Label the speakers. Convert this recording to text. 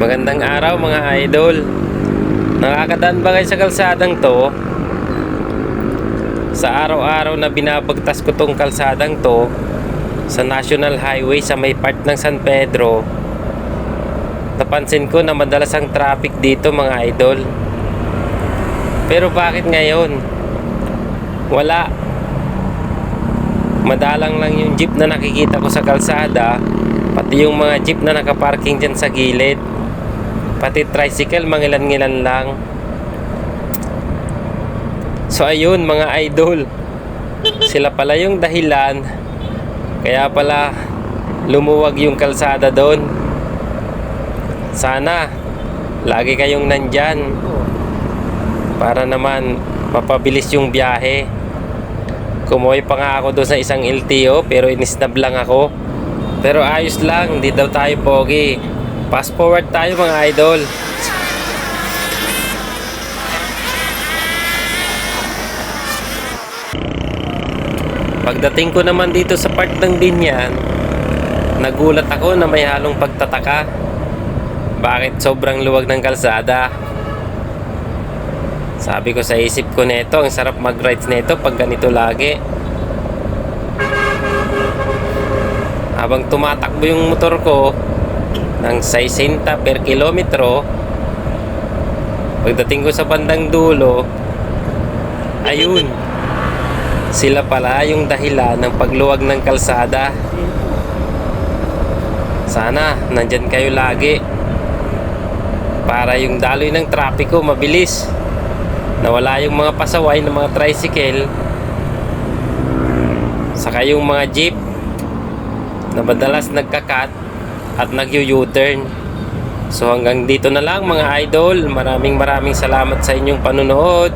Speaker 1: Magandang araw mga idol. Nakakadaan ba kayo sa kalsadang to? Sa araw-araw na binabagtas ko tong kalsadang to sa National Highway sa may part ng San Pedro, napansin ko na madalas ang traffic dito mga idol. Pero bakit ngayon? Wala. Madalang lang yung jeep na nakikita ko sa kalsada, pati yung mga jeep na nakaparking dyan sa gilid, pati tricycle mangilan-ngilan lang. So ayun mga idol, sila pala yung dahilan kaya pala lumuwag yung kalsada doon. Sana lagi kayong nandyan para naman mapabilis yung biyahe. Kumuha pa nga ako doon sa isang LTO pero inisnab lang ako. Pero ayos lang, hindi daw tayo pogi. Fast forward tayo mga idol. Pagdating ko naman dito sa part ng Binyan, nagulat ako na may halong pagtataka. Bakit sobrang luwag ng kalsada? Sabi ko sa isip ko nito, ang sarap mag-rides nito pag ganito lagi. Habang tumatakbo yung motor ko ng 60 per kilometro, pagdating ko sa bandang dulo, ayun, sila pala yung dahilan ng pagluwag ng kalsada. Sana nandyan kayo lagi para yung daloy ng trapiko mabilis, nawala yung mga pasaway ng mga tricycle saka yung mga jeep na madalas nagka-cut at nag-U-turn. So hanggang dito na lang mga idol. Maraming salamat sa inyong panunood.